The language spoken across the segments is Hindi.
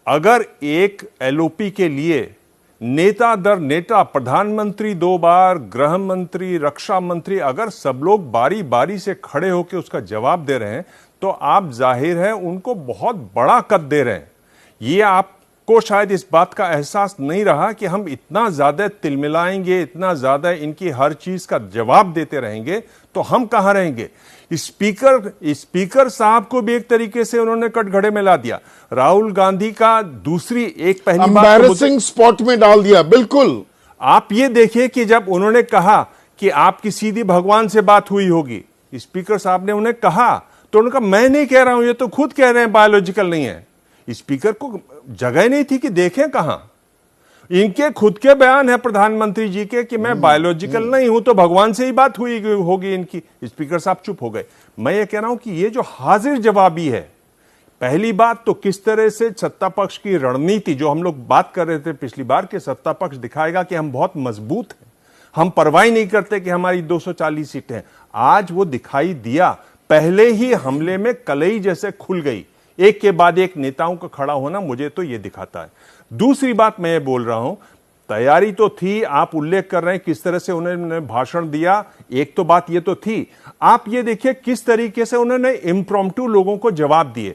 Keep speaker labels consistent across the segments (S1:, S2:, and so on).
S1: अगर एक एलओपी के लिए नेता दर नेता, प्रधानमंत्री 2 बार, गृह मंत्री, रक्षा मंत्री, अगर सब लोग बारी बारी से खड़े होकर उसका जवाब दे रहे हैं तो आप जाहिर है उनको बहुत बड़ा कद दे रहे हैं। ये आपको शायद इस बात का एहसास नहीं रहा कि हम इतना ज्यादा तिलमिलाएंगे, इतना ज्यादा इनकी हर चीज का जवाब देते रहेंगे तो हम कहां रहेंगे। स्पीकर साहब को भी एक तरीके से उन्होंने कटघरे में ला दिया। राहुल गांधी का दूसरी एक पहली
S2: एम्बैरेसिंग स्पॉट में डाल दिया। बिल्कुल,
S1: आप ये देखिए कि जब उन्होंने कहा कि आपकी सीधी भगवान से बात हुई होगी, स्पीकर साहब ने उन्हें कहा तो उन्होंने कहा मैं नहीं कह रहा हूं, ये तो खुद कह रहे हैं बायोलॉजिकल नहीं है। स्पीकर को जगह नहीं थी कि देखें कहां। इनके खुद के बयान है प्रधानमंत्री जी के कि मैं बायोलॉजिकल नहीं हूं तो भगवान से ही बात हुई होगी इनकी। स्पीकर साहब चुप हो गए। मैं ये कह रहा हूं कि ये जो हाजिर जवाबी है, पहली बात तो किस तरह से सत्ता पक्ष की रणनीति, जो हम लोग बात कर रहे थे पिछली बार, कि सत्ता पक्ष दिखाएगा कि हम बहुत मजबूत हैं, हम परवाह नहीं करते कि हमारी 240 सीटें हैं। आज वो दिखाई दिया। पहले ही हमले में कलई जैसे खुल गई, एक के बाद एक नेताओं का खड़ा होना मुझे तो यह दिखाता है। दूसरी बात मैं ये बोल रहा हूं, तैयारी तो थी, आप उल्लेख कर रहे हैं किस तरह से उन्होंने भाषण दिया, एक तो बात ये तो थी। आप ये देखिए किस तरीके से उन्होंने इम्प्रॉम्प्टू लोगों को जवाब दिए।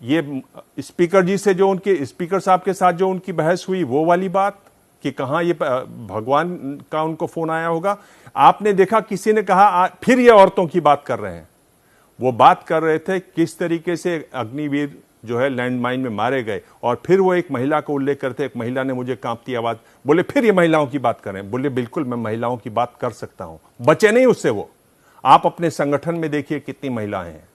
S1: ये स्पीकर जी से जो उनके स्पीकर साहब के साथ जो उनकी बहस हुई, वो वाली बात कि कहां ये भगवान का उनको फोन आया होगा। आपने देखा किसी ने कहा फिर ये औरतों की बात कर रहे हैं। वो बात कर रहे थे किस तरीके से अग्निवीर जो है लैंडमाइन में मारे गए, और फिर वो एक महिला को उल्लेख करते, एक महिला ने मुझे कांपती आवाज बोले फिर ये महिलाओं की बात करें। बोले बिल्कुल मैं महिलाओं की बात कर सकता हूं, बचे नहीं उससे वो। आप अपने संगठन में देखिए कितनी महिलाएं हैं।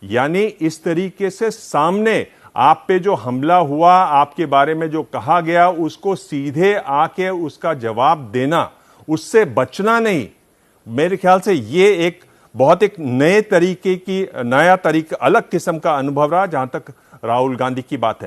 S1: यानी इस तरीके से सामने आप पे जो हमला हुआ, आपके बारे में जो कहा गया, उसको सीधे आके उसका जवाब देना, उससे बचना नहीं। मेरे ख्याल से ये एक बहुत एक नए तरीके की, नया तरीका, अलग किस्म का अनुभव रहा जहां तक राहुल गांधी की बात है।